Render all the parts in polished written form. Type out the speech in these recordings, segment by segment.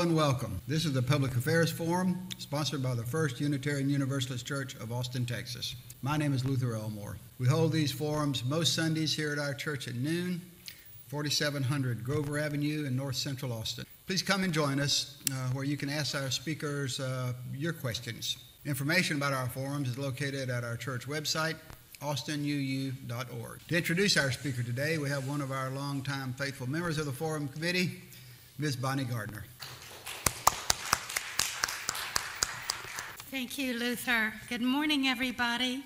and welcome. This is the Public Affairs Forum, sponsored by the First Unitarian Universalist Church of Austin, Texas. My name is Luther Elmore. We hold these forums most Sundays here at our church at noon, 4700 Grover Avenue in North Central Austin. Please come and join us where you can ask our speakers your questions. Information about our forums is located at our church website, austinuu.org. To introduce our speaker today, we have one of our longtime faithful members of the forum committee, Ms. Bonnie Gardner. Thank you, Luther. Good morning, everybody.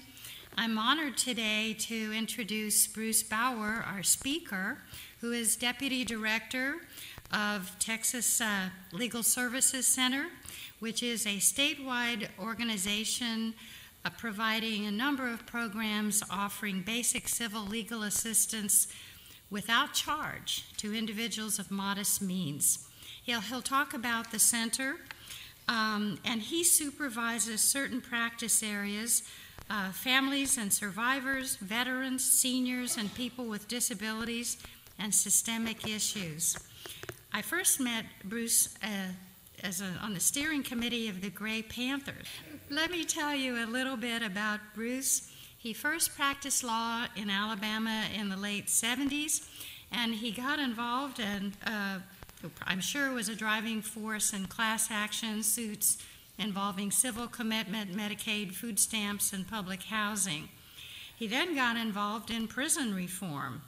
I'm honored today to introduce Bruce Bauer, our speaker, who is Deputy Director of Texas Legal Services Center, which is a statewide organization providing a number of programs offering basic civil legal assistance without charge to individuals of modest means. He'll talk about the center, and he supervises certain practice areas, families and survivors, veterans, seniors, and people with disabilities and systemic issues. I first met Bruce on the steering committee of the Gray Panthers. Let me tell you a little bit about Bruce. He first practiced law in Alabama in the late 70s, and he got involved and I'm sure was a driving force in class action suits involving civil commitment, Medicaid, food stamps, and public housing. He then got involved in prison reform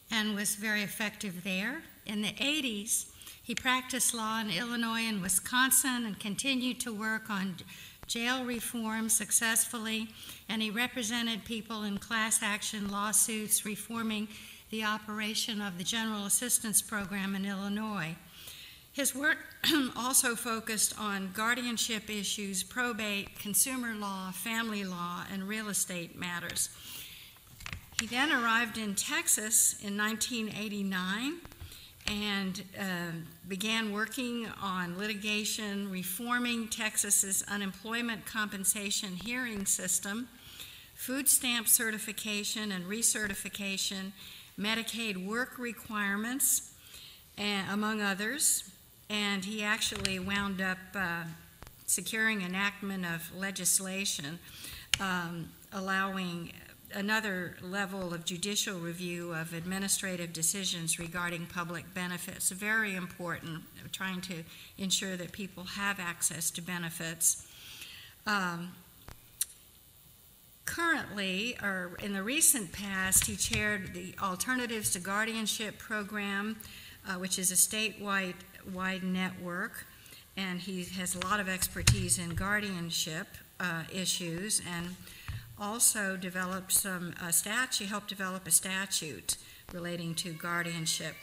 and was very effective there. In the 80s, he practiced law in Illinois and Wisconsin and continued to work on jail reform successfully, and he represented people in class action lawsuits reforming the operation of the General Assistance Program in Illinois. His work also focused on guardianship issues, probate, consumer law, family law, and real estate matters. He then arrived in Texas in 1989 and began working on litigation, reforming Texas's unemployment compensation hearing system, food stamp certification and recertification, Medicaid work requirements, among others. And he actually wound up securing enactment of legislation allowing another level of judicial review of administrative decisions regarding public benefits. Very important, trying to ensure that people have access to benefits. Currently, or in the recent past, he chaired the Alternatives to Guardianship program, which is a statewide network, and he has a lot of expertise in guardianship issues, and also developed helped develop a statute relating to guardianship.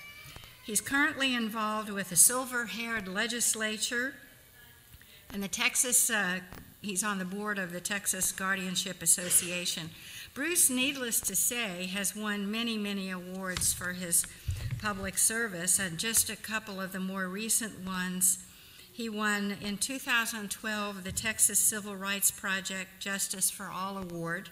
He's currently involved with the silver-haired legislature and the Texas, he's on the board of the Texas Guardianship Association. Bruce, needless to say, has won many, many awards for his public service, and just a couple of the more recent ones. He won in 2012 the Texas Civil Rights Project Justice for All Award,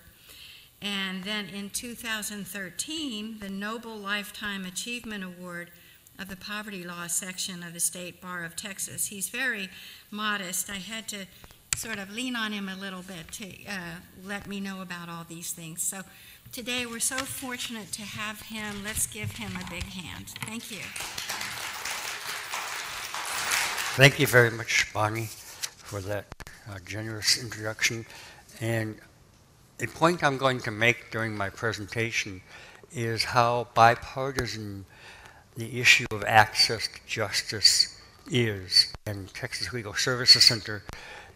and then in 2013 the Noble Lifetime Achievement Award of the Poverty Law section of the State Bar of Texas. He's very modest. I had to sort of lean on him a little bit to let me know about all these things. So today we're so fortunate to have him. Let's give him a big hand. Thank you. Thank you very much, Bonnie, for that generous introduction. And a point I'm going to make during my presentation is how bipartisan the issue of access to justice is. And Texas Legal Services Center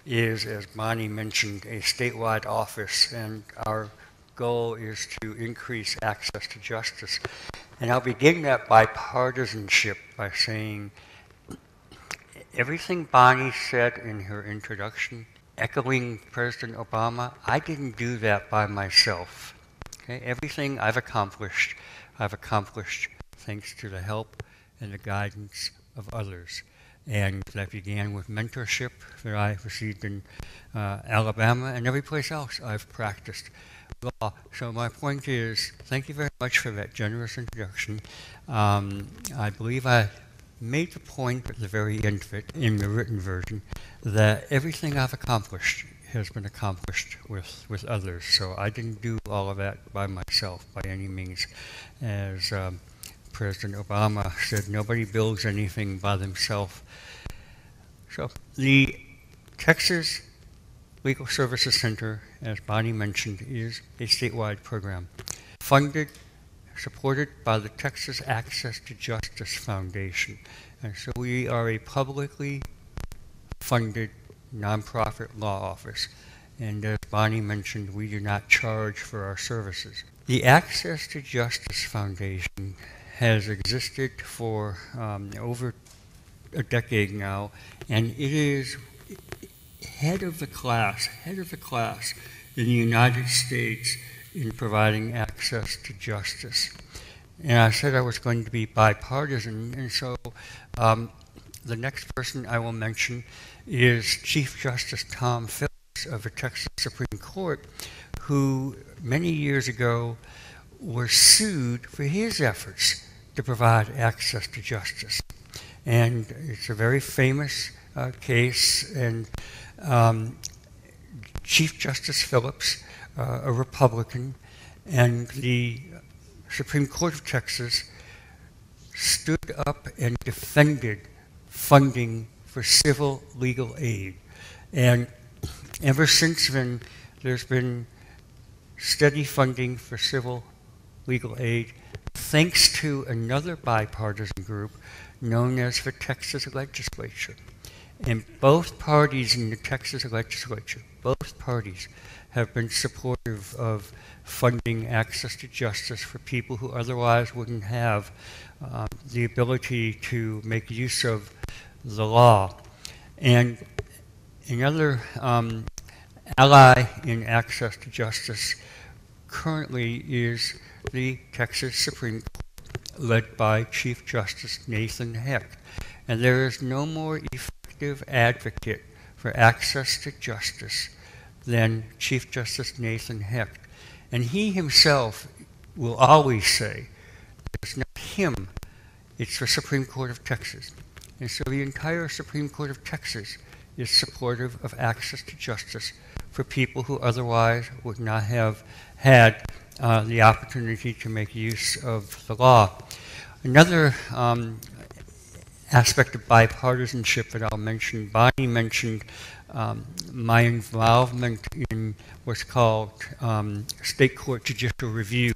is, as Bonnie mentioned, a statewide office, and our goal is to increase access to justice. And I'll begin that bipartisanship by saying everything Bonnie said in her introduction, echoing President Obama, I didn't do that by myself. Okay? Everything I've accomplished thanks to the help and the guidance of others. And that began with mentorship that I received in Alabama and every place else I've practiced law. So my point is, thank you very much for that generous introduction. I believe I made the point at the very end of it, in the written version, that everything I've accomplished has been accomplished with others. So I didn't do all of that by myself by any means. As President Obama said, nobody builds anything by themselves. So the Texas Legal Services Center, as Bonnie mentioned, is a statewide program funded, supported by the Texas Access to Justice Foundation. And so we are a publicly funded nonprofit law office. And as Bonnie mentioned, we do not charge for our services. The Access to Justice Foundation has existed for over a decade now, and it is head of the class in the United States in providing access to justice. And I said I was going to be bipartisan, and so the next person I will mention is Chief Justice Tom Phillips of the Texas Supreme Court, who many years ago was sued for his efforts to provide access to justice. And it's a very famous case, and Chief Justice Phillips, a Republican, and the Supreme Court of Texas stood up and defended funding for civil legal aid. And ever since then, there's been steady funding for civil legal aid, thanks to another bipartisan group known as the Texas Legislature. And both parties in the Texas Legislature, both parties, have been supportive of funding access to justice for people who otherwise wouldn't have the ability to make use of the law. And another ally in access to justice currently is the Texas Supreme Court, led by Chief Justice Nathan Hecht. And there is no more effective advocate for access to justice than Chief Justice Nathan Hecht. And he himself will always say, it's not him, it's the Supreme Court of Texas. And so the entire Supreme Court of Texas is supportive of access to justice for people who otherwise would not have had the opportunity to make use of the law. Another aspect of bipartisanship that I'll mention, Bonnie mentioned my involvement in what's called state court judicial review.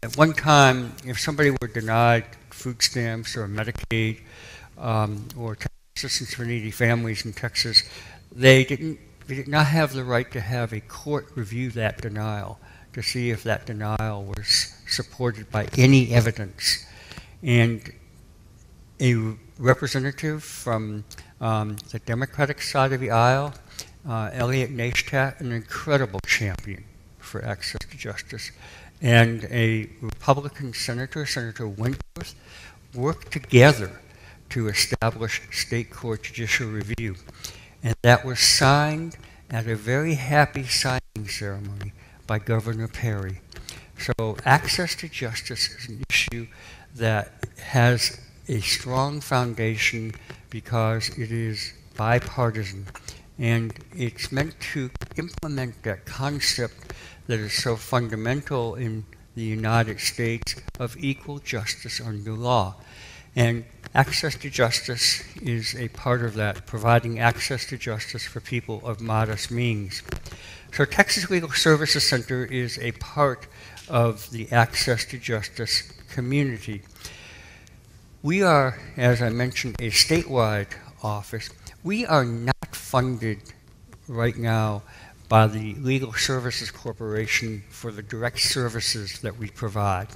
At one time, if somebody were denied food stamps or Medicaid or assistance for needy families in Texas, they did not have the right to have a court review that denial to see if that denial was supported by any evidence. And a representative from the Democratic side of the aisle, Elliot Neistat, an incredible champion for access to justice, and a Republican senator, Senator Wentworth, worked together to establish state court judicial review. And that was signed at a very happy signing ceremony by Governor Perry. So access to justice is an issue that has a strong foundation because it is bipartisan, and it's meant to implement that concept that is so fundamental in the United States of equal justice under law. And access to justice is a part of that, providing access to justice for people of modest means. So Texas Legal Services Center is a part of the access to justice community. We are, as I mentioned, a statewide office. We are not funded right now by the Legal Services Corporation for the direct services that we provide.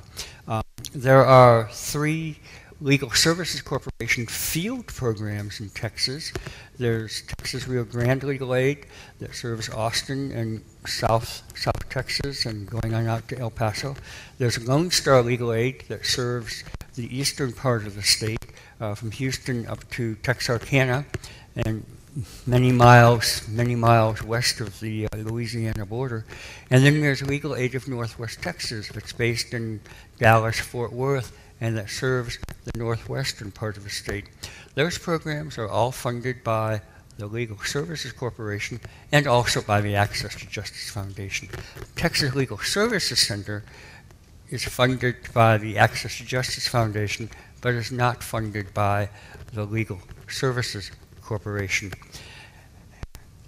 There are 3 Legal Services Corporation field programs in Texas. There's Texas Rio Grande Legal Aid that serves Austin and South Texas and going on out to El Paso. There's Lone Star Legal Aid that serves the eastern part of the state, from Houston up to Texarkana and many miles west of the Louisiana border. And then there's Legal Aid of Northwest Texas that's based in Dallas, Fort Worth, and that serves the northwestern part of the state. Those programs are all funded by the Legal Services Corporation and also by the Access to Justice Foundation. Texas Legal Services Center is funded by the Access to Justice Foundation, but is not funded by the Legal Services Corporation.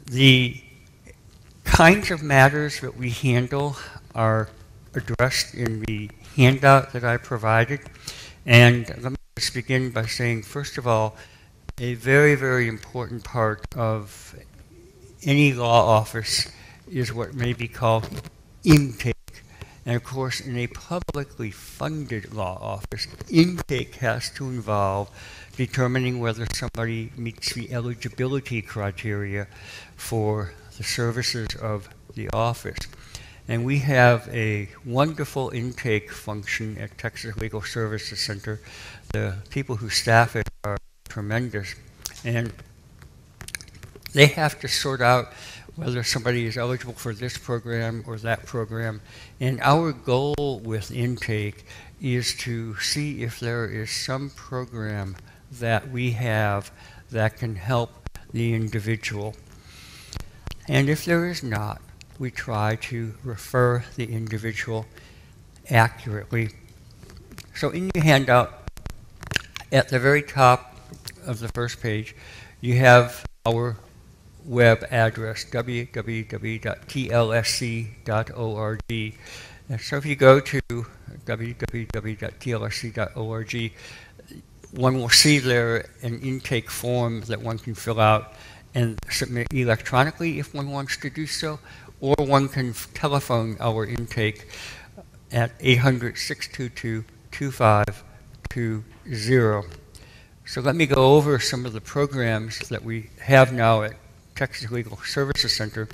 The kinds of matters that we handle are addressed in the handout that I provided. And let me just begin by saying, first of all, a very, very important part of any law office is what may be called intake. And of course, in a publicly funded law office, intake has to involve determining whether somebody meets the eligibility criteria for the services of the office. And we have a wonderful intake function at Texas Legal Services Center. The people who staff it are tremendous. And they have to sort out whether somebody is eligible for this program or that program. And our goal with intake is to see if there is some program that we have that can help the individual. And if there is not, we try to refer the individual accurately. So in your handout, at the very top of the first page, you have our web address, www.tlsc.org. And so if you go to www.tlsc.org, one will see there an intake form that one can fill out and submit electronically if one wants to do so, or one can telephone our intake at 800-622-2520. So let me go over some of the programs that we have now at Texas Legal Services Center.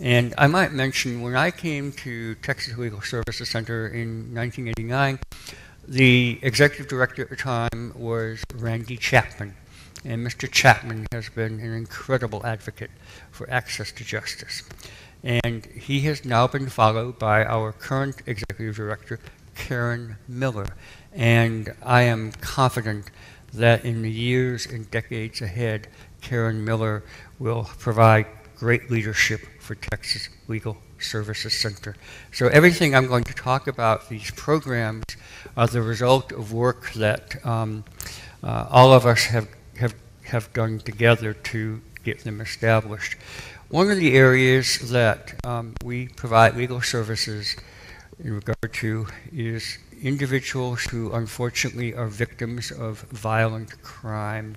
And I might mention, when I came to Texas Legal Services Center in 1989, the executive director at the time was Randy Chapman. And Mr. Chapman has been an incredible advocate for access to justice. And he has now been followed by our current executive director, Karen Miller. And I am confident that in the years and decades ahead, Karen Miller will provide great leadership for Texas Legal Services Center. So everything I'm going to talk about, these programs, are the result of work that all of us have done together to get them established. One of the areas that we provide legal services in regard to is individuals who unfortunately are victims of violent crime.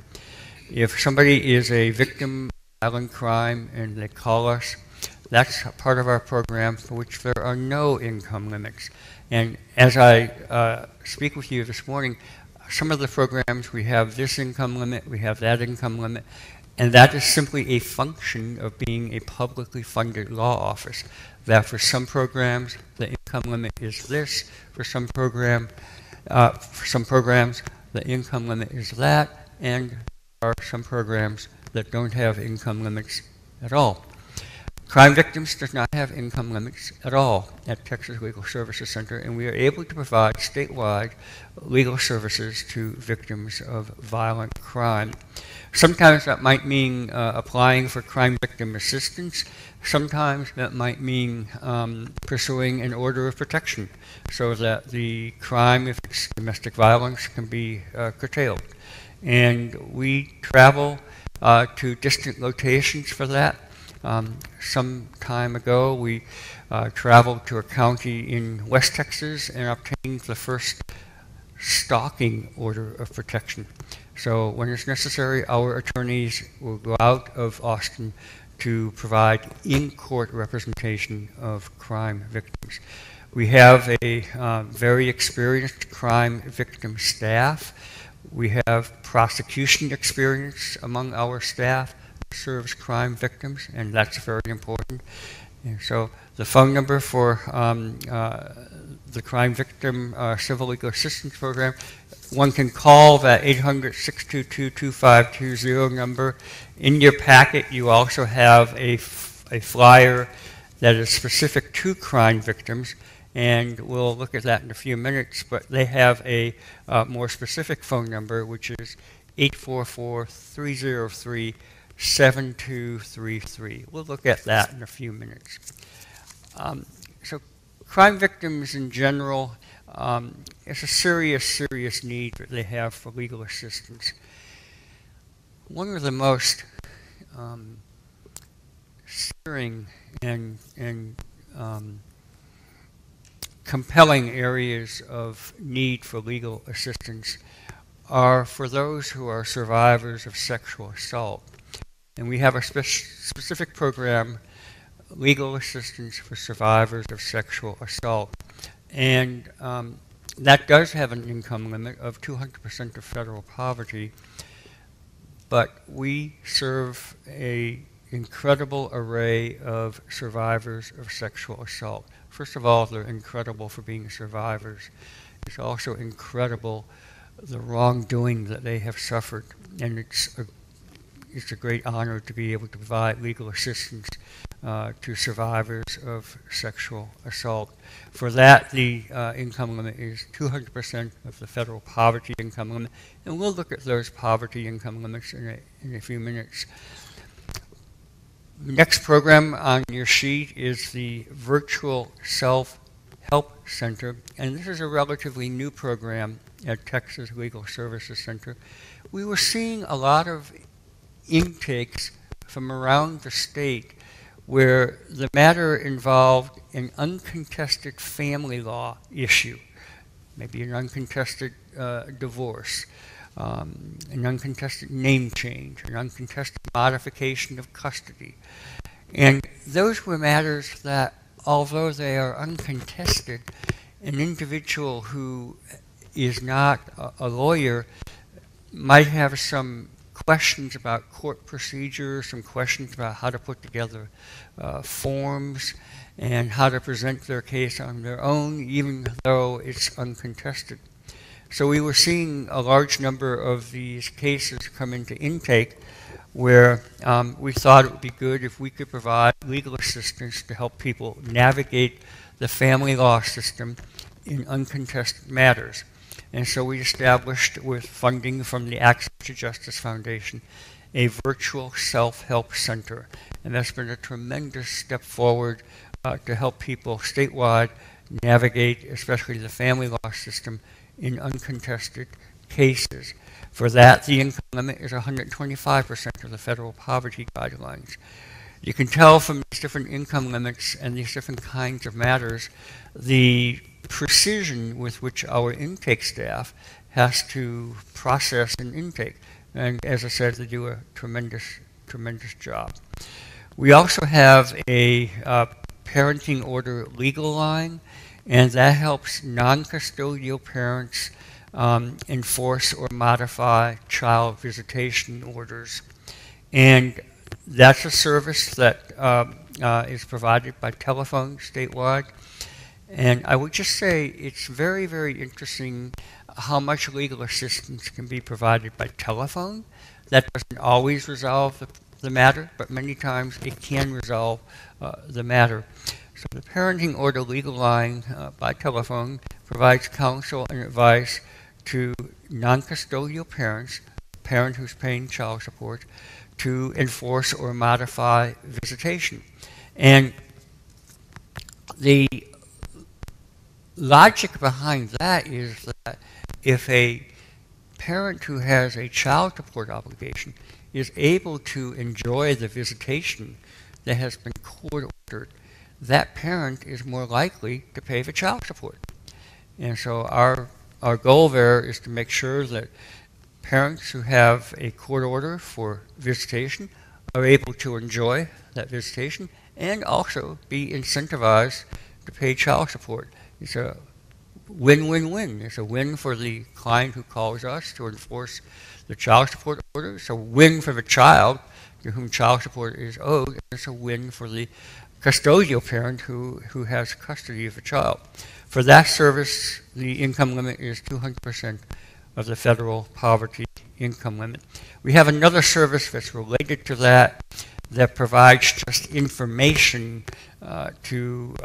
If somebody is a victim of violent crime and they call us, that's a part of our program for which there are no income limits. And as I speak with you this morning, some of the programs, we have this income limit, we have that income limit, and that is simply a function of being a publicly funded law office. That for some programs, the income limit is this. For some programs, the income limit is that, and there are some programs that don't have income limits at all. Crime victims does not have income limits at all at Texas Legal Services Center, and we are able to provide statewide legal services to victims of violent crime. Sometimes that might mean applying for crime victim assistance. Sometimes that might mean pursuing an order of protection so that the crime, if it's domestic violence, can be curtailed. And we travel to distant locations for that. Some time ago, we traveled to a county in West Texas and obtained the first stalking order of protection. So when it's necessary, our attorneys will go out of Austin to provide in-court representation of crime victims. We have a very experienced crime victim staff. We have prosecution experience among our staff who serves crime victims, and that's very important. And so the phone number for the Crime Victim Civil Legal Assistance Program, one can call that 800-622-2520 number. In your packet, you also have a flyer that is specific to crime victims, and we'll look at that in a few minutes, but they have a more specific phone number, which is 844-303-7233. We'll look at that in a few minutes. So crime victims in general, it's a serious need that they have for legal assistance. One of the most searing and compelling areas of need for legal assistance are for those who are survivors of sexual assault. And we have a specific program, Legal Assistance for Survivors of Sexual Assault. And that does have an income limit of 200% of federal poverty, but we serve an incredible array of survivors of sexual assault. First of all, they're incredible for being survivors. It's also incredible the wrongdoing that they have suffered, and it's a great honor to be able to provide legal assistance to survivors of sexual assault. For that, the income limit is 200% of the federal poverty income limit, and we'll look at those poverty income limits in a few minutes. The next program on your sheet is the Virtual Self-Help Center, and this is a relatively new program at Texas Legal Services Center. We were seeing a lot of intakes from around the state where the matter involved an uncontested family law issue, maybe an uncontested divorce, an uncontested name change, an uncontested modification of custody. And those were matters that, although they are uncontested, an individual who is not a lawyer might have some questions about court procedures, some questions about how to put together forms and how to present their case on their own, even though it's uncontested. So we were seeing a large number of these cases come into intake where we thought it would be good if we could provide legal assistance to help people navigate the family law system in uncontested matters. And so we established, with funding from the Access to Justice Foundation, a virtual self-help center. And that's been a tremendous step forward to help people statewide navigate, especially the family law system, in uncontested cases. For that, the income limit is 125% of the federal poverty guidelines. You can tell from these different income limits and these different kinds of matters the precision with which our intake staff has to process an intake. And as I said, they do a tremendous job. We also have a parenting order legal line, and that helps non-custodial parents enforce or modify child visitation orders. And that's a service that is provided by telephone statewide. And I would just say it's very, very interesting how much legal assistance can be provided by telephone. That doesn't always resolve the matter, but many times it can resolve the matter. So the parenting order legal line by telephone provides counsel and advice to non-custodial parents, a parent who's paying child support, to enforce or modify visitation. And the logic behind that is that if a parent who has a child support obligation is able to enjoy the visitation that has been court-ordered, that parent is more likely to pay for child support. And so our goal there is to make sure that parents who have a court order for visitation are able to enjoy that visitation and also be incentivized to pay child support. It's a win-win-win. It's a win for the client who calls us to enforce the child support order. It's a win for the child to whom child support is owed. It's a win for the custodial parent who has custody of the child. For that service, the income limit is 200% of the federal poverty income limit. We have another service that's related to that provides just information to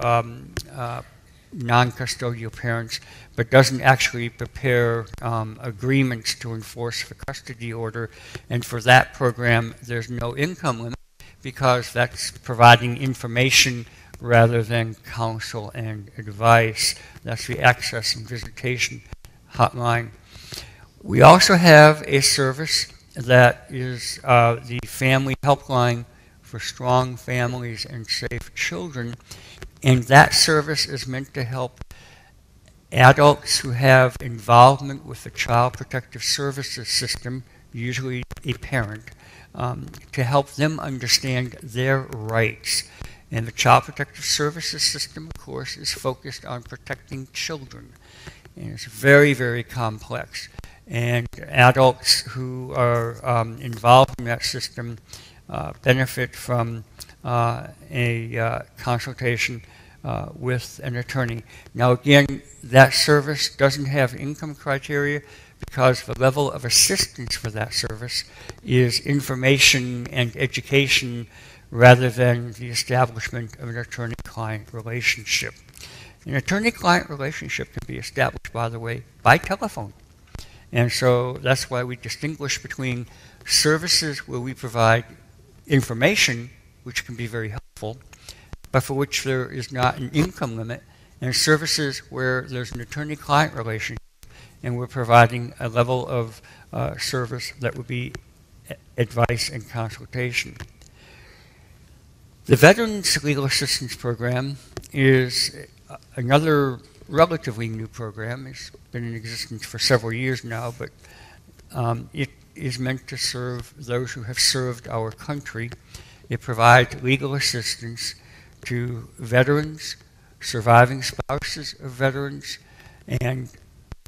non-custodial parents, but doesn't actually prepare agreements to enforce the custody order. And for that program, there's no income limit because that's providing information rather than counsel and advice. That's the access and visitation hotline. We also have a service that is the family helpline for strong families and safe children. And that service is meant to help adults who have involvement with the Child Protective Services system, usually a parent, to help them understand their rights. And the Child Protective Services system, of course, is focused on protecting children. And it's very, very complex. And adults who are involved in that system benefit from a consultation with an attorney. Now again, that service doesn't have income criteria because the level of assistance for that service is information and education rather than the establishment of an attorney-client relationship. An attorney-client relationship can be established, by the way, by telephone. And so that's why we distinguish between services where we provide information, which can be very helpful, but for which there is not an income limit, and services where there's an attorney-client relationship, and we're providing a level of service that would be advice and consultation. The Veterans Legal Assistance Program is another relatively new program. It's been in existence for several years now, but it is meant to serve those who have served our country. It provides legal assistance to veterans, surviving spouses of veterans, and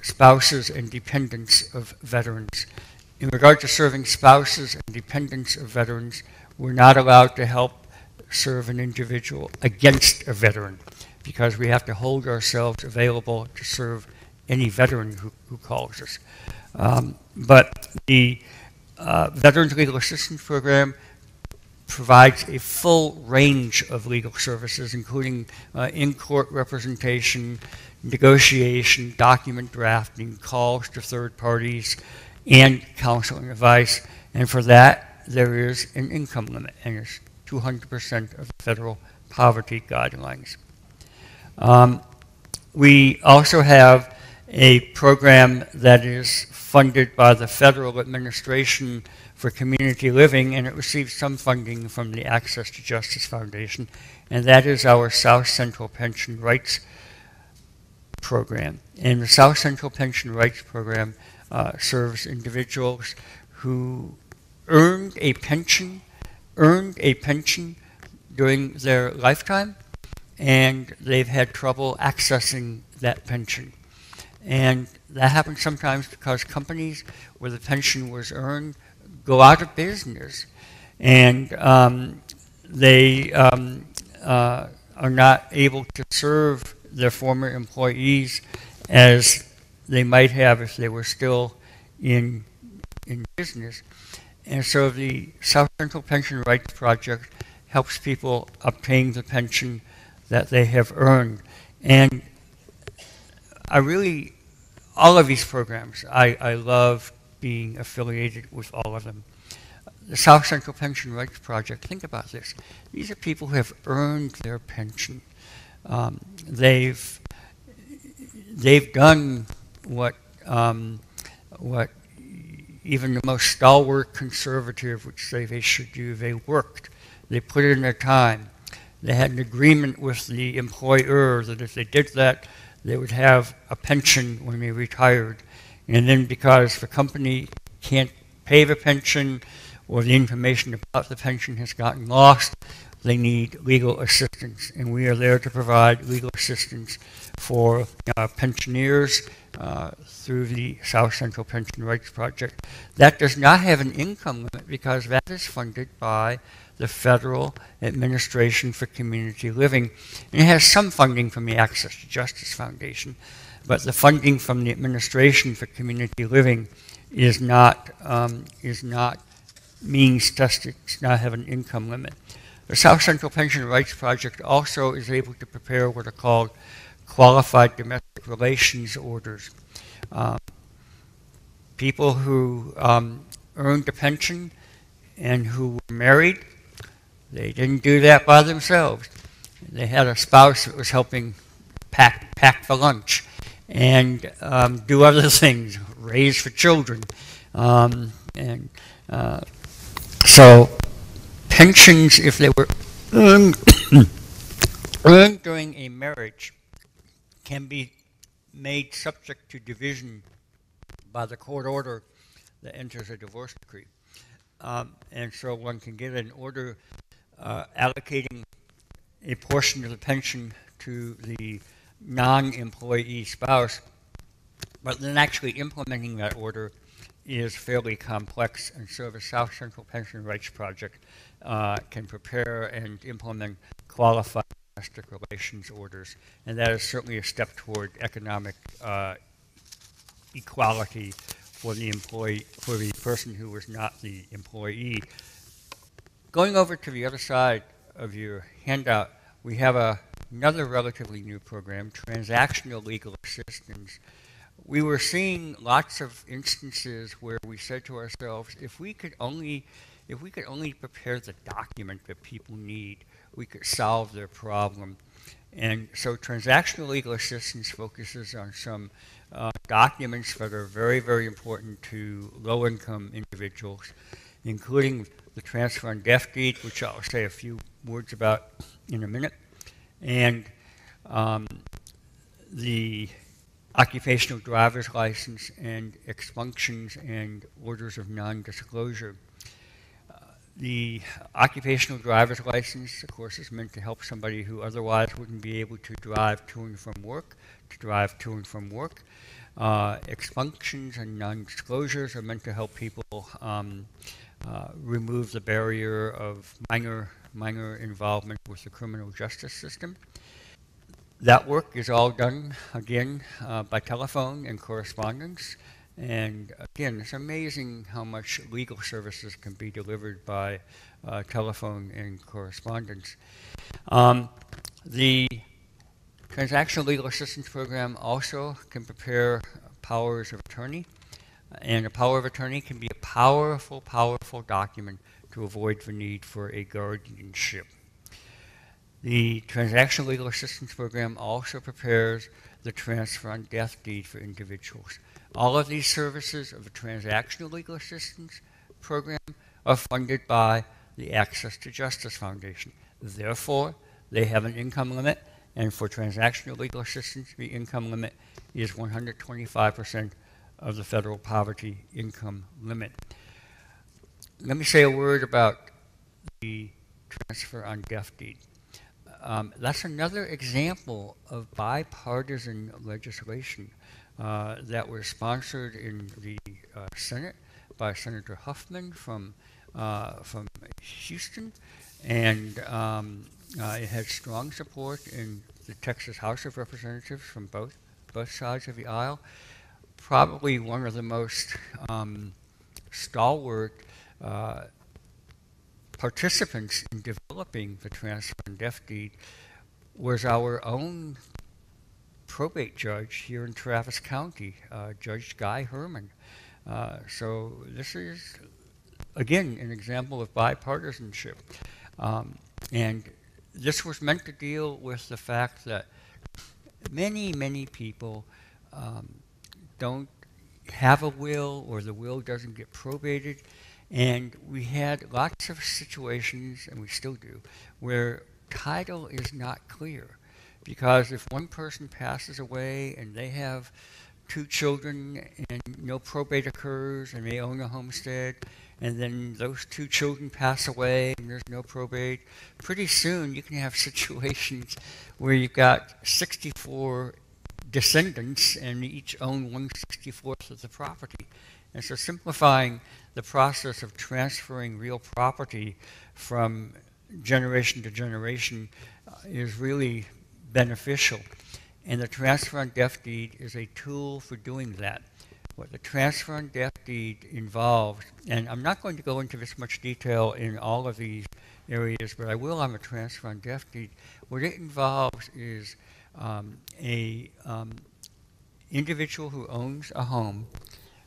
spouses and dependents of veterans. In regard to serving spouses and dependents of veterans, we're not allowed to help serve an individual against a veteran because we have to hold ourselves available to serve any veteran who calls us. But the Veterans Legal Assistance Program provides a full range of legal services, including in-court representation, negotiation, document drafting, calls to third parties, and counseling advice. And for that, there is an income limit, and it's 200% of the federal poverty guidelines. We also have a program that is funded by the Federal Administration for Community Living, and it receives some funding from the Access to Justice Foundation, and that is our South Central Pension Rights Program. And the South Central Pension Rights Program serves individuals who earned a pension during their lifetime, and they've had trouble accessing that pension. And that happens sometimes because companies where the pension was earned go out of business, and they are not able to serve their former employees as they might have if they were still in business. And so the South Central Pension Rights Project helps people obtain the pension that they have earned. And all of these programs, I love being affiliated with all of them. The South Central Pension Rights Project, think about this. These are people who have earned their pension. They've done what even the most stalwart conservative would say they should do. They worked. They put in their time. They had an agreement with the employer that if they did that, they would have a pension when they retired. And then because the company can't pay the pension or the information about the pension has gotten lost, they need legal assistance. And we are there to provide legal assistance for pensioners through the South Central Pension Rights Project. That does not have an income limit because that is funded by the Federal Administration for Community Living. And it has some funding from the Access to Justice Foundation, but the funding from the Administration for Community Living is not means tested, does not have an income limit. The South Central Pension Rights Project also is able to prepare what are called qualified domestic relations orders. People who earned a pension and who were married, they didn't do that by themselves. They had a spouse that was helping pack for lunch and do other things, raise for children. So pensions, if they were earned during a marriage, can be made subject to division by the court order that enters a divorce decree. And so one can get an order allocating a portion of the pension to the non-employee spouse, but then actually implementing that order is fairly complex, and so the South Central Pension Rights Project can prepare and implement qualified domestic relations orders, and that is certainly a step toward economic equality for the employee, for the person who was not the employee. Going over to the other side of your handout, we have another relatively new program, Transactional Legal Assistance. We were seeing lots of instances where we said to ourselves, if we could only prepare the document that people need, we could solve their problem. And so transactional legal assistance focuses on some documents that are very, very important to low-income individuals, including the transfer on death deed, which I'll say a few words about in a minute, and the occupational driver's license and expunctions and orders of non-disclosure. The occupational driver's license, of course, is meant to help somebody who otherwise wouldn't be able to drive to and from work, Expunctions and non-disclosures are meant to help people remove the barrier of minor involvement with the criminal justice system. That work is all done, again, by telephone and correspondence. And again, it's amazing how much legal services can be delivered by telephone and correspondence. The Transactional Legal Assistance Program also can prepare powers of attorney. And a power of attorney can be a powerful, powerful document to avoid the need for a guardianship. The Transactional Legal Assistance Program also prepares the transfer on death deed for individuals. All of these services of the Transactional Legal Assistance Program are funded by the Access to Justice Foundation. Therefore, they have an income limit, and for transactional legal assistance, the income limit is 125% of the federal poverty income limit. Let me say a word about the transfer on death deed. That's another example of bipartisan legislation that was sponsored in the Senate by Senator Huffman from Houston, and it had strong support in the Texas House of Representatives from both sides of the aisle. Probably one of the most stalwart participants in developing the transfer on death deed was our own probate judge here in Travis County, Judge Guy Herman. So this is, again, an example of bipartisanship. And this was meant to deal with the fact that many people don't have a will, or the will doesn't get probated. And we had lots of situations, and we still do, where title is not clear. Because if one person passes away and they have 2 children and no probate occurs and they own a homestead, and then those 2 children pass away and there's no probate, pretty soon you can have situations where you've got 64 descendants and each own 1/64 of the property. And so simplifying the process of transferring real property from generation to generation is really beneficial. And the transfer on death deed is a tool for doing that. What the transfer on death deed involves, and I'm not going to go into this much detail in all of these areas, but I will on the transfer on death deed. What it involves is a individual who owns a home,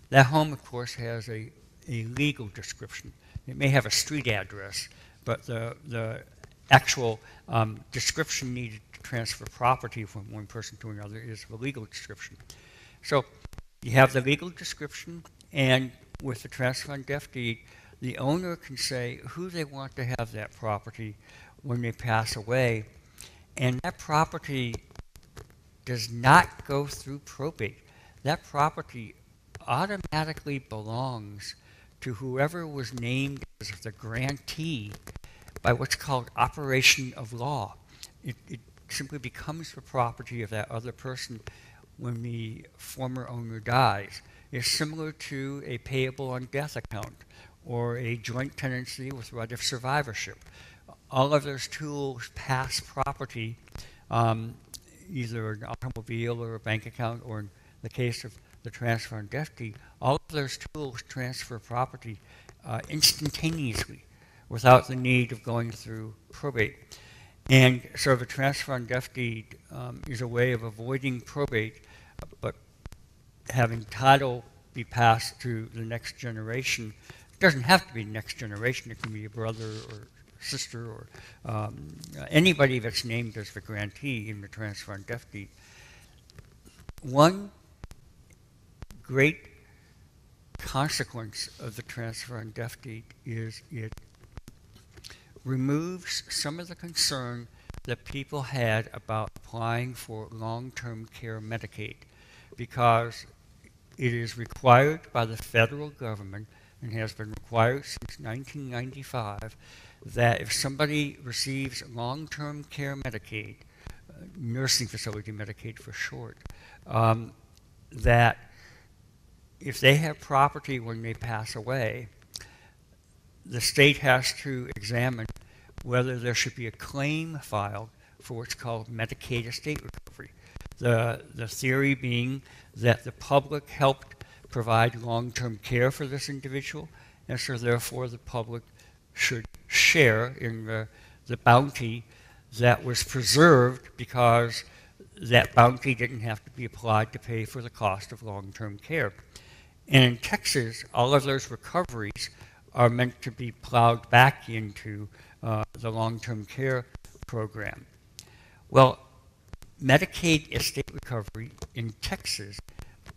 that home, of course, has a legal description. It may have a street address, but the actual description needed to transfer property from one person to another is the legal description. So you have the legal description, and with the transfer on death deed, the owner can say who they want to have that property when they pass away, and that property does not go through probate. That property automatically belongs to whoever was named as the grantee by what's called operation of law. It simply becomes the property of that other person when the former owner dies. It's similar to a payable on death account or a joint tenancy with right of survivorship. All of those tools pass property, either an automobile or a bank account, or in the case of the transfer on death deed, all of those tools transfer property instantaneously without the need of going through probate. And so the transfer on death deed is a way of avoiding probate, but having title be passed to the next generation. It doesn't have to be the next generation. It can be a brother or sister or anybody that's named as the grantee in the transfer on death deed. One great consequence of the transfer on death deed is it removes some of the concern that people had about applying for long-term care Medicaid, because it is required by the federal government and has been required since 1995 that if somebody receives long-term care Medicaid, nursing facility Medicaid for short, that if they have property when they pass away, the state has to examine whether there should be a claim filed for what's called Medicaid estate recovery. The theory being that the public helped provide long-term care for this individual, and so therefore the public should share in the bounty that was preserved because that bounty didn't have to be applied to pay for the cost of long-term care. And in Texas, all of those recoveries are meant to be plowed back into the long-term care program. Well, Medicaid estate recovery in Texas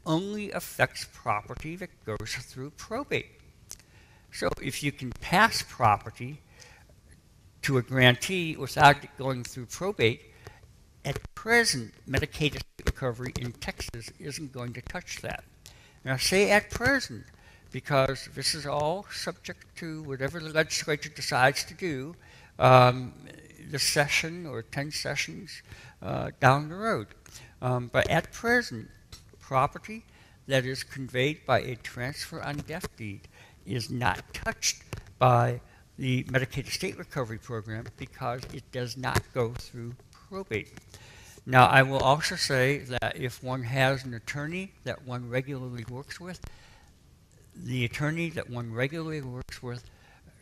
only affects property that goes through probate. So if you can pass property to a grantee without it going through probate, at present, Medicaid estate recovery in Texas isn't going to touch that. And I say at present because this is all subject to whatever the legislature decides to do this session or 10 sessions down the road. But at present, property that is conveyed by a transfer on death deed is not touched by the Medicaid estate recovery program because it does not go through probate. Now, I will also say that if one has an attorney that one regularly works with, the attorney that one regularly works with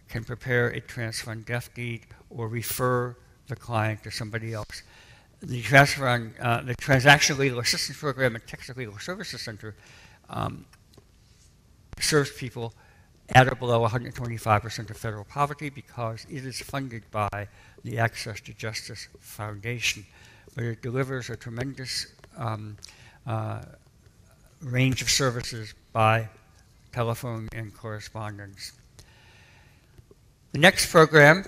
can prepare a transfer on death deed or refer the client to somebody else. The transfer on the Transactional Legal Assistance Program at Texas Legal Services Center serves people at or below 125% of federal poverty because it is funded by the Access to Justice Foundation. But it delivers a tremendous range of services by telephone and correspondence. The next program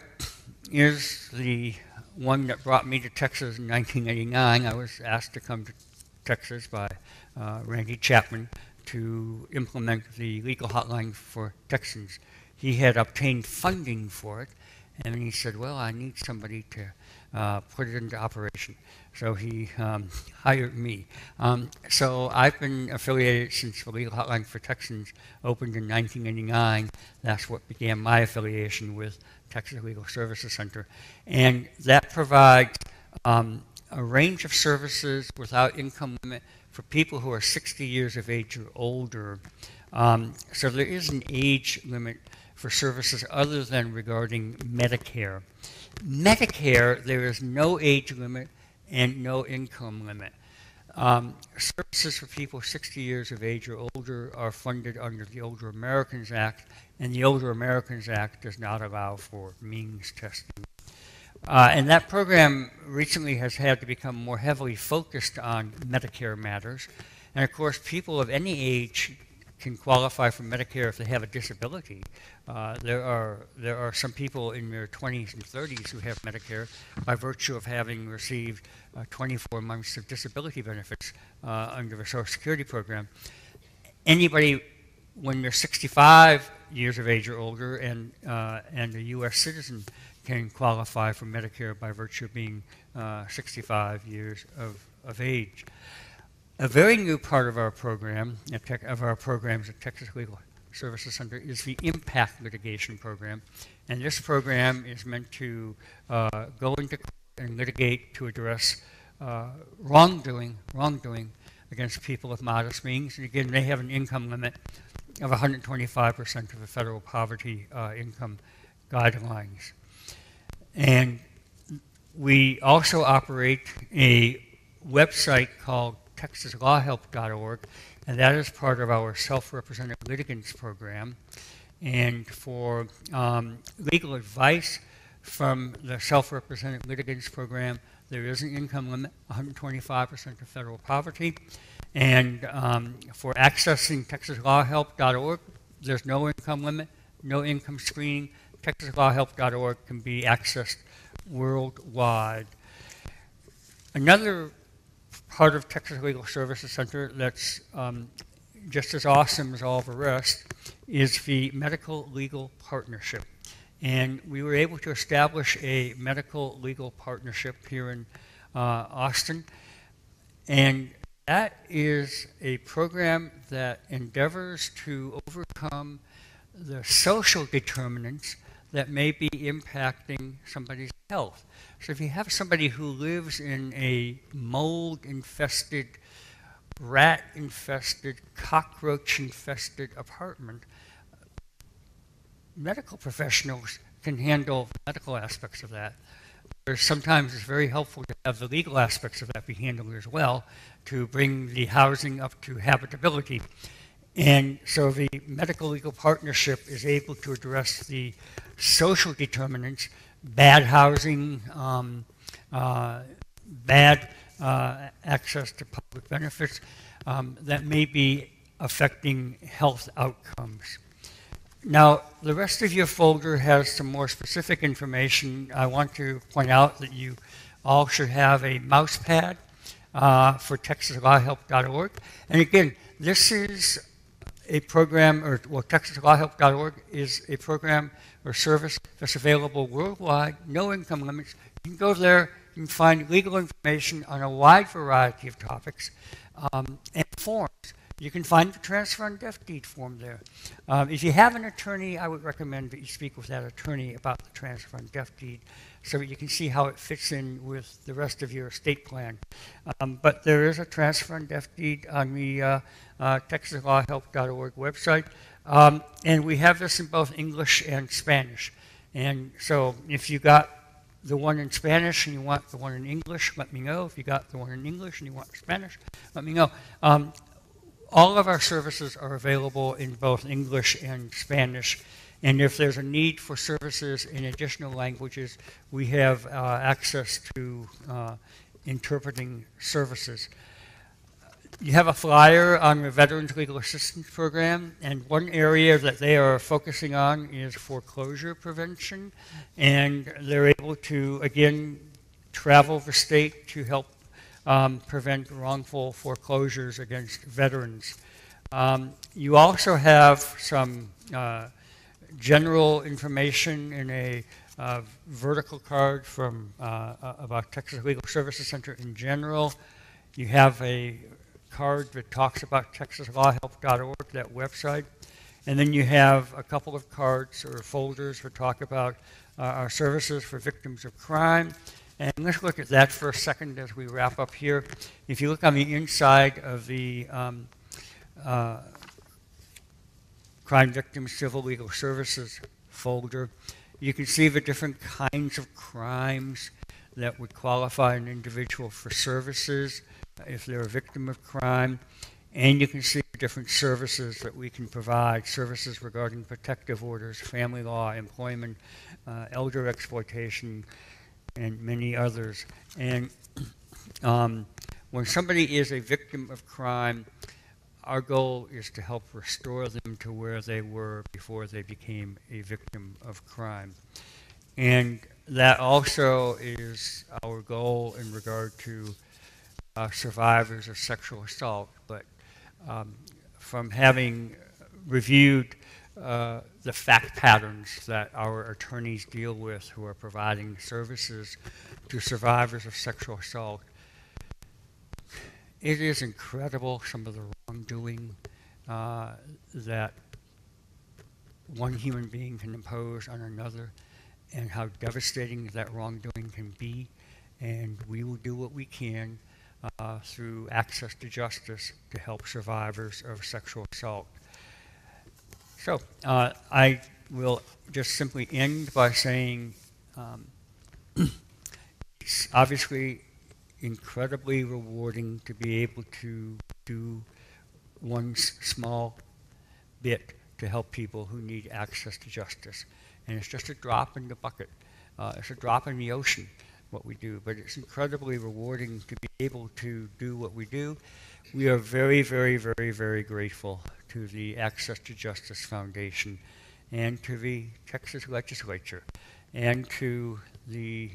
is the one that brought me to Texas in 1989. I was asked to come to Texas by Randy Chapman to implement the legal hotline for Texans. He had obtained funding for it, and he said, well, I need somebody to put it into operation. So he hired me. So I've been affiliated since the Legal Hotline for Texans opened in 1989. That's what began my affiliation with Texas Legal Services Center. And that provides a range of services without income limit for people who are 60 years of age or older. So there is an age limit for services other than regarding Medicare. Medicare, there is no age limit, and no income limit. Services for people 60 years of age or older are funded under the Older Americans Act, and the Older Americans Act does not allow for means testing. And that program recently has had to become more heavily focused on Medicare matters. And of course, people of any age can qualify for Medicare if they have a disability. There are some people in their 20s and 30s who have Medicare by virtue of having received 24 months of disability benefits under the Social Security program. Anybody when they're 65 years of age or older and a U.S. citizen can qualify for Medicare by virtue of being 65 years of age. A very new part of our program, programs at Texas Legal Services Center, is the impact litigation program. And this program is meant to go into court and litigate to address wrongdoing against people with modest means. And again, they have an income limit of 125% of the federal poverty income guidelines. And we also operate a website called TexasLawHelp.org, and that is part of our self-represented litigants program. And for legal advice from the self-represented litigants program, there is an income limit, 125% of federal poverty. And for accessing TexasLawHelp.org, there's no income limit, no income screening. TexasLawHelp.org can be accessed worldwide. Another part of Texas Legal Services Center that's just as awesome as all the rest is the Medical Legal Partnership. And we were able to establish a medical legal partnership here in Austin. And that is a program that endeavors to overcome the social determinants that may be impacting somebody's health. So if you have somebody who lives in a mold-infested, rat-infested, cockroach-infested apartment, medical professionals can handle the medical aspects of that. Sometimes it's very helpful to have the legal aspects of that be handled as well to bring the housing up to habitability. And so the Medical Legal Partnership is able to address the social determinants, bad housing, bad access to public benefits that may be affecting health outcomes. Now, the rest of your folder has some more specific information. I want to point out that you all should have a mouse pad for TexasLawHelp.org. And again, this is a program, TexasLawHelp.org is a program or service that's available worldwide, no income limits. You can go there, you can find legal information on a wide variety of topics and forms. You can find the transfer on death deed form there. If you have an attorney, I would recommend that you speak with that attorney about the transfer on death deed so that you can see how it fits in with the rest of your estate plan. But there is a transfer on death deed on the TexasLawHelp.org website. And we have this in both English and Spanish. And so if you got the one in Spanish and you want the one in English, let me know. If you got the one in English and you want Spanish, let me know. All of our services are available in both English and Spanish. And if there's a need for services in additional languages, we have access to interpreting services. You have a flyer on the Veterans Legal Assistance Program, and one area that they are focusing on is foreclosure prevention. And they're able to, again, travel the state to help prevent wrongful foreclosures against veterans. You also have some general information in a vertical card from about Texas Legal Services Center in general. You have a card that talks about TexasLawHelp.org, that website. And then you have a couple of cards or folders that talk about our services for victims of crime. And let's look at that for a second as we wrap up here. If you look on the inside of the Crime Victims Civil Legal Services folder, you can see the different kinds of crimes that would qualify an individual for services if they're a victim of crime. And you can see the different services that we can provide, services regarding protective orders, family law, employment, elder exploitation, and many others. And when somebody is a victim of crime, our goal is to help restore them to where they were before they became a victim of crime. And that also is our goal in regard to survivors of sexual assault. But from having reviewed the fact patterns that our attorneys deal with who are providing services to survivors of sexual assault, it is incredible some of the wrongdoing that one human being can impose on another, and how devastating that wrongdoing can be. And we will do what we can through access to justice to help survivors of sexual assault. So I will just simply end by saying it's obviously incredibly rewarding to be able to do one small bit to help people who need access to justice. And it's just a drop in the bucket. It's a drop in the ocean, what we do, but it's incredibly rewarding to be able to do what we do. We are very, very, very, very grateful to the Access to Justice Foundation and to the Texas legislature and to the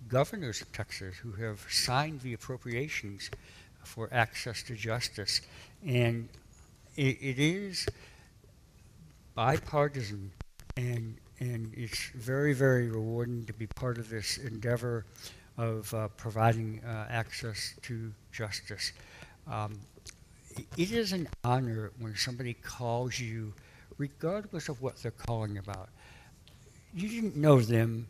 governors of Texas who have signed the appropriations for access to justice. And it is bipartisan, and it's very, very rewarding to be part of this endeavor of providing access to justice. It is an honor when somebody calls you, regardless of what they're calling about. You didn't know them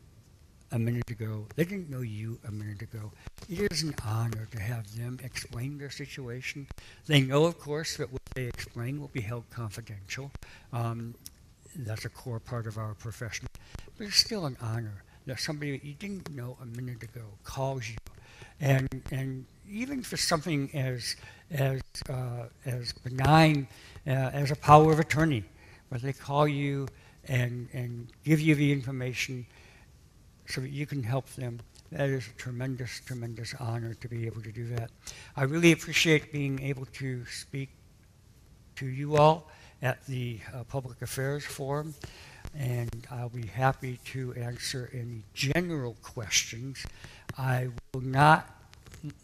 a minute ago. They didn't know you a minute ago. It is an honor to have them explain their situation. They know, of course, that what they explain will be held confidential. That's a core part of our profession. But it's still an honor that somebody that you didn't know a minute ago calls you. And even for something as benign as a power of attorney, where they call you and give you the information so that you can help them. That is a tremendous, tremendous honor to be able to do that. I really appreciate being able to speak to you all at the Public Affairs Forum, and I'll be happy to answer any general questions. I will not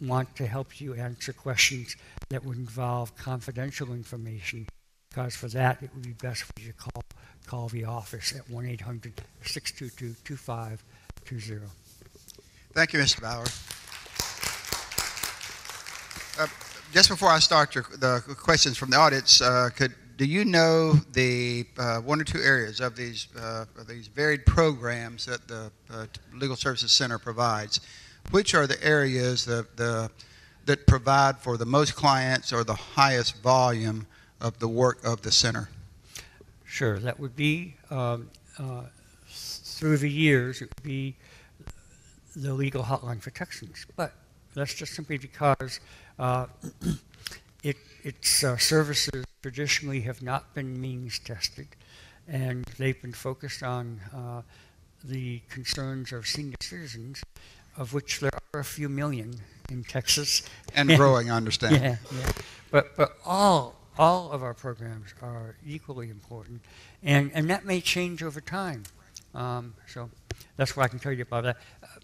want to help you answer questions that would involve confidential information, because for that it would be best for you to call the office at 1-800-622-2520. Thank you, Mr. Bauer. Just before I start the questions from the audience, do you know the one or two areas of these varied programs that the Legal Services Center provides? Which are the areas that provide for the most clients or the highest volume of the work of the center? Sure, that would be through the years, it would be the legal hotline for Texans, but that's just simply because its services traditionally have not been means tested, and they've been focused on the concerns of senior citizens, of which there are a few million in Texas. And growing, I understand. Yeah. But all of our programs are equally important, and that may change over time. So that's what I can tell you about that.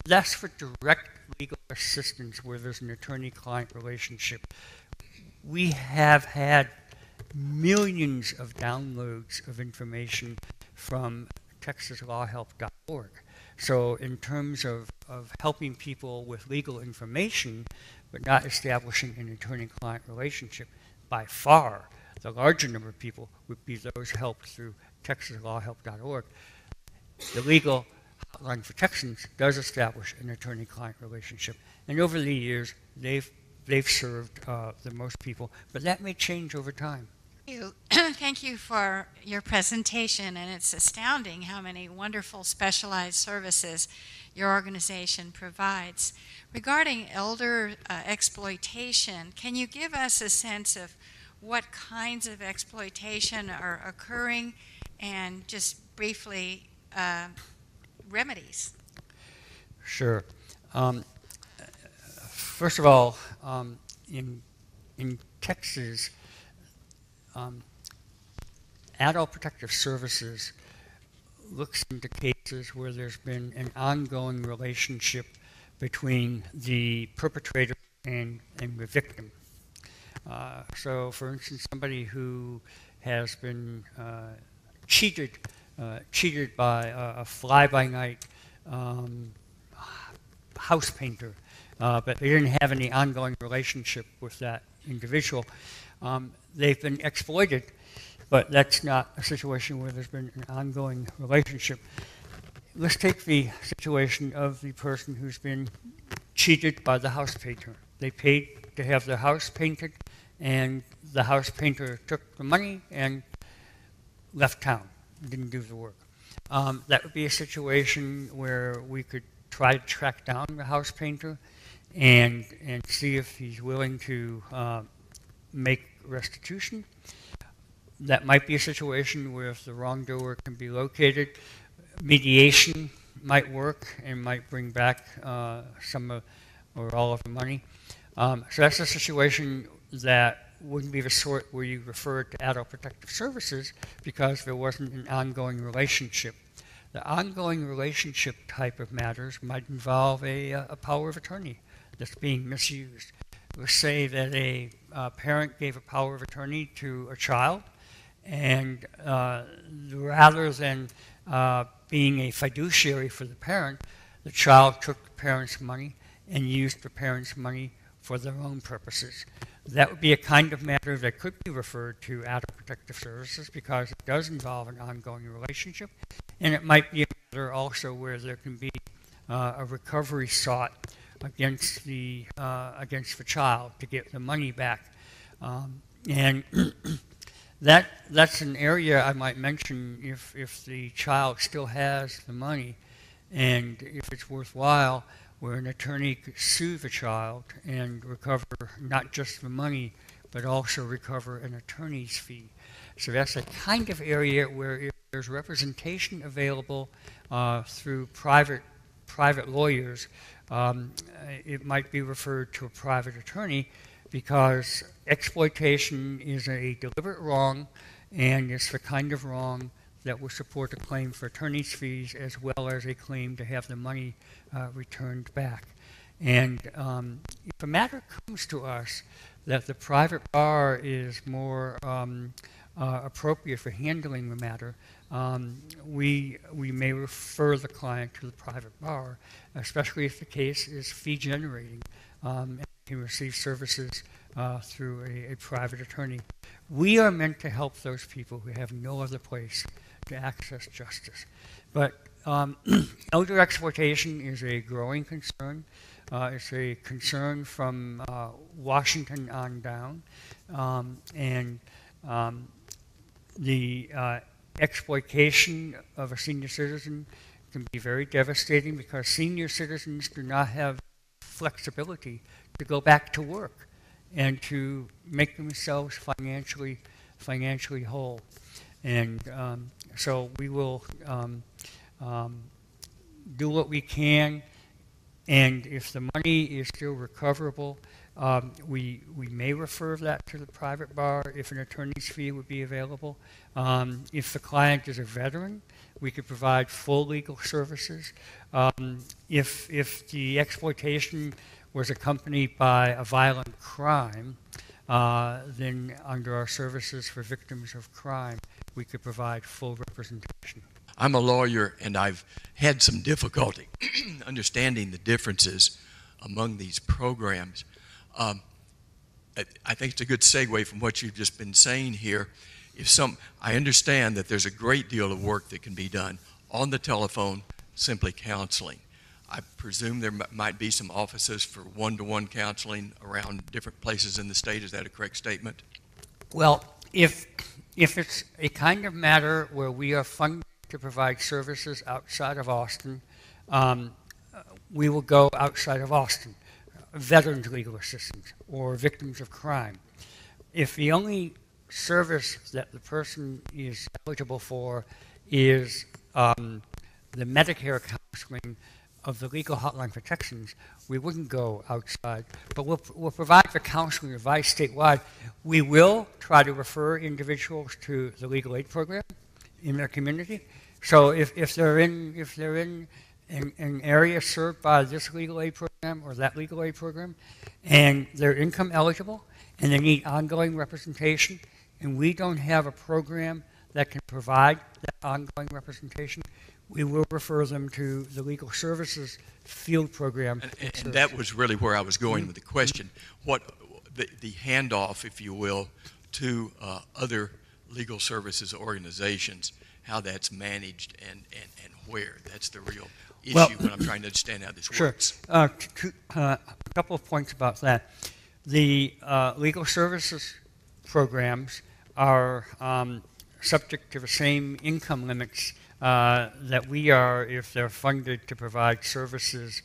That's for direct legal assistance where there's an attorney-client relationship. We have had millions of downloads of information from TexasLawHelp.org. So in terms of helping people with legal information, but not establishing an attorney-client relationship, by far the larger number of people would be those helped through TexasLawHelp.org. The Legal Hotline for Texans does establish an attorney-client relationship, and over the years they've served the most people, but that may change over time. thank you for your presentation, and it's astounding how many wonderful specialized services your organization provides. Regarding elder exploitation, can you give us a sense of what kinds of exploitation are occurring and just briefly remedies? Sure. First of all, in Texas, Adult Protective Services looks into cases where there's been an ongoing relationship between the perpetrator and the victim. So, for instance, somebody who has been cheated by a fly-by-night house painter, but they didn't have any ongoing relationship with that individual. They've been exploited, but that's not a situation where there's been an ongoing relationship. Let's take the situation of the person who's been cheated by the house painter. They paid to have their house painted, and the house painter took the money and left town, didn't do the work. That would be a situation where we could try to track down the house painter and see if he's willing to make restitution. That might be a situation where if the wrongdoer can be located, mediation might work and might bring back some of or all of the money. So that's a situation that wouldn't be the sort where you refer to Adult Protective Services because there wasn't an ongoing relationship. The ongoing relationship type of matters might involve a power of attorney that's being misused. Let's say that a parent gave a power of attorney to a child, and rather than being a fiduciary for the parent, the child took the parent's money and used the parent's money for their own purposes. That would be a kind of matter that could be referred to Adult Protective Services because it does involve an ongoing relationship, and it might be a matter also where there can be a recovery sought against the child to get the money back, and that's an area I might mention if the child still has the money, and if it's worthwhile, where an attorney could sue the child and recover not just the money, but also recover an attorney's fee. So that's a kind of area where if there's representation available through private lawyers, it might be referred to a private attorney because exploitation is a deliberate wrong, and it's the kind of wrong that will support a claim for attorney's fees as well as a claim to have the money returned back. And if a matter comes to us that the private bar is more appropriate for handling the matter, we may refer the client to the private bar, especially if the case is fee generating and can receive services through a private attorney. We are meant to help those people who have no other place to access justice. But elder exploitation is a growing concern. It's a concern from Washington on down. And the exploitation of a senior citizen can be very devastating because senior citizens do not have flexibility to go back to work and to make themselves financially whole. And so we will do what we can, and if the money is still recoverable, we may refer that to the private bar if an attorney's fee would be available. If the client is a veteran, we could provide full legal services. If the exploitation was accompanied by a violent crime, then under our services for victims of crime, we could provide full representation. I'm a lawyer, and I've had some difficulty understanding the differences among these programs. I think it's a good segue from what you've just been saying here. I understand that there's a great deal of work that can be done on the telephone, simply counseling. I presume there might be some offices for one-to-one counseling around different places in the state. Is that a correct statement? Well, if If it's a kind of matter where we are funded to provide services outside of Austin, we will go outside of Austin. Veterans legal assistance or victims of crime. If the only service that the person is eligible for is the Medicare counseling of the legal hotline protections, we wouldn't go outside, but we'll provide the counseling advice statewide. We will try to refer individuals to the legal aid program in their community. So if they're in an area served by this legal aid program or that legal aid program, and they're income eligible, and they need ongoing representation, and we don't have a program that can provide that ongoing representation, we will refer them to the legal services field program. And that was really where I was going with the question. What the handoff, if you will, to other legal services organizations, how that's managed and where. That's the real issue when I'm trying to understand how this works. A couple of points about that. The legal services programs are subject to the same income limits that we are if they're funded to provide services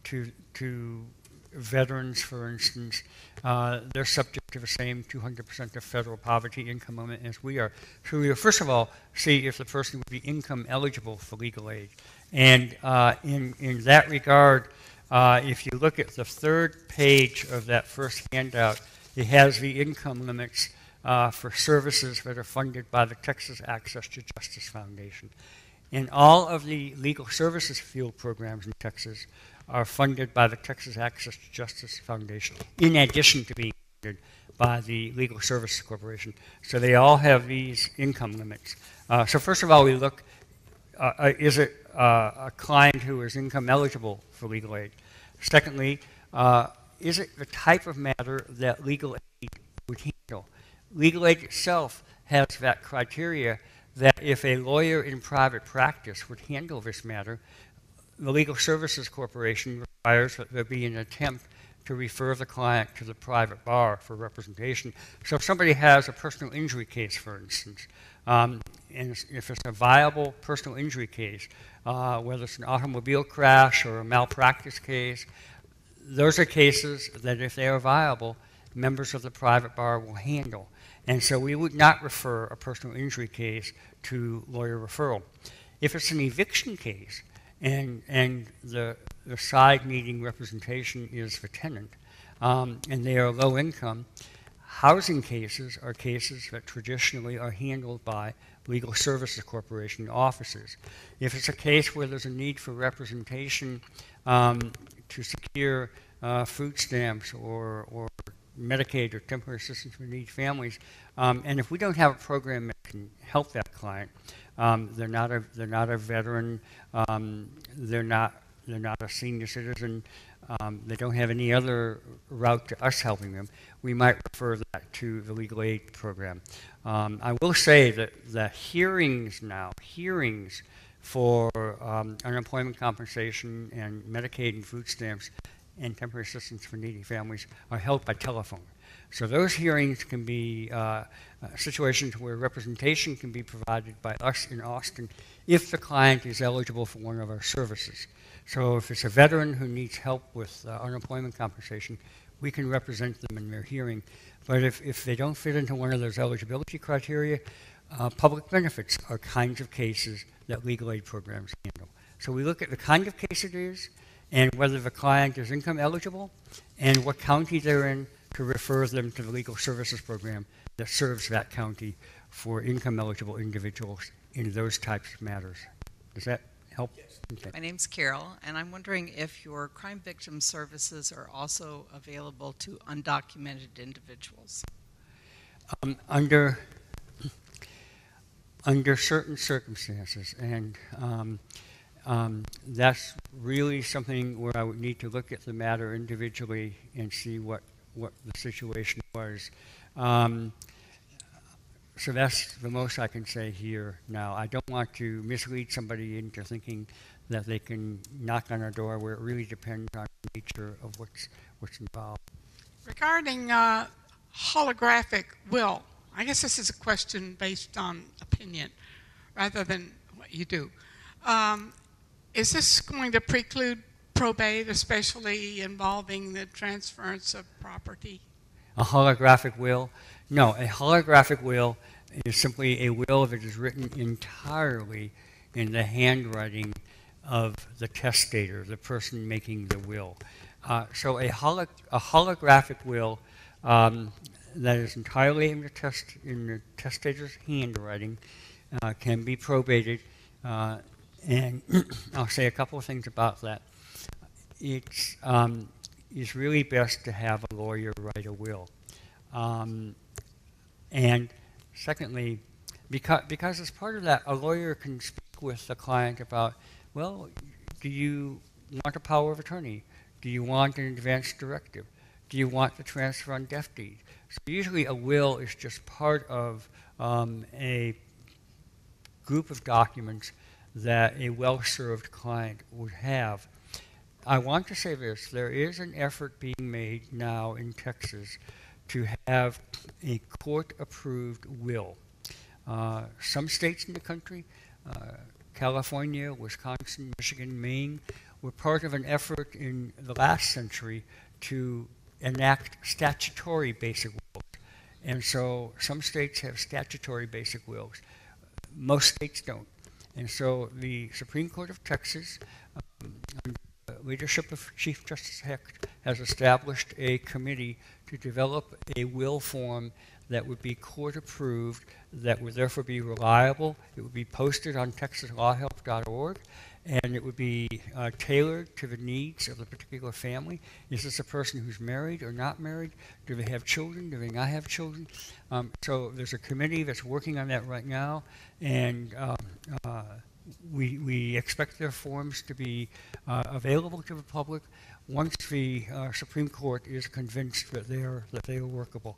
to veterans, for instance. They're subject to the same 200% of federal poverty income limit as we are. So we will first of all see if the person would be income eligible for legal aid. And in that regard, if you look at the third page of that first handout, it has the income limits for services that are funded by the Texas Access to Justice Foundation. And all of the legal services field programs in Texas are funded by the Texas Access to Justice Foundation, in addition to being funded by the Legal Services Corporation. So they all have these income limits. So first of all, we look, is it a client who is income eligible for legal aid? Secondly, is it the type of matter that legal aid would handle? Legal aid itself has that criteria that if a lawyer in private practice would handle this matter, the Legal Services Corporation requires that there be an attempt to refer the client to the private bar for representation. So if somebody has a personal injury case, for instance, and if it's a viable personal injury case, whether it's an automobile crash or a malpractice case, those are cases that if they are viable, members of the private bar will handle. And so we would not refer a personal injury case to lawyer referral. If it's an eviction case and the side needing representation is the tenant and they are low income, housing cases are cases that traditionally are handled by Legal Services Corporation offices. If it's a case where there's a need for representation to secure food stamps or Medicaid or temporary assistance for needy families, and if we don't have a program that can help that client, they're not a veteran, they're not a senior citizen, they don't have any other route to us helping them, we might refer that to the legal aid program. I will say that the hearings for unemployment compensation and Medicaid and food stamps and temporary assistance for needy families are held by telephone. So those hearings can be situations where representation can be provided by us in Austin if the client is eligible for one of our services. So if it's a veteran who needs help with unemployment compensation, we can represent them in their hearing. But if they don't fit into one of those eligibility criteria, public benefits are kinds of cases that legal aid programs handle. So we look at the kind of case it is, and whether the client is income eligible, and what county they're in to refer them to the Legal Services Program that serves that county for income eligible individuals in those types of matters. Does that help? Yes. Okay. My name's Carol, and I'm wondering if your crime victim services are also available to undocumented individuals. Under certain circumstances, and that's really something where I would need to look at the matter individually and see what the situation was. So that's the most I can say here now. I don't want to mislead somebody into thinking that they can knock on our door, where it really depends on the nature of what's involved. Regarding holographic will, I guess this is a question based on opinion rather than what you do. Is this going to preclude probate, especially involving the transference of property? A holographic will? No, a holographic will is simply a will that is written entirely in the handwriting of the testator, the person making the will. So a holographic will that is entirely in the testator's handwriting can be probated, and I'll say a couple of things about that. It's really best to have a lawyer write a will. And secondly, because as part of that, a lawyer can speak with the client about, well, do you want a power of attorney? Do you want an advance directive? Do you want the transfer on death deed? So usually a will is just part of a group of documents that a well-served client would have. I want to say this, there is an effort being made now in Texas to have a court-approved will. Some states in the country, California, Wisconsin, Michigan, Maine, were part of an effort in the last century to enact statutory basic wills. And so some states have statutory basic wills. Most states don't. And so the Supreme Court of Texas, under the leadership of Chief Justice Hecht, has established a committee to develop a will form that would be court-approved, that would therefore be reliable. It would be posted on texaslawhelp.org, and it would be tailored to the needs of the particular family. Is this a person who's married or not married? Do they have children? Do they not have children? So there's a committee that's working on that right now, and we expect their forms to be available to the public once the Supreme Court is convinced that they are workable.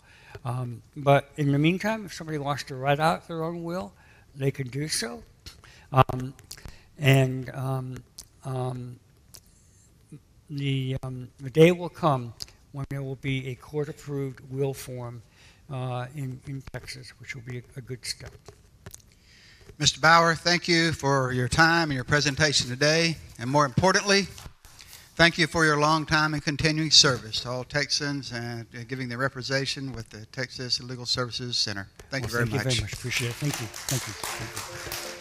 But in the meantime, if somebody wants to write out their own will, they can do so. The day will come when there will be a court-approved will form in Texas, which will be a good step. Mr. Bauer, thank you for your time and your presentation today, and more importantly, thank you for your long time and continuing service to all Texans and giving the representation with the Texas Legal Services Center. Thank you very much. Thank you very much. Appreciate it. Thank you. Thank you. Thank you.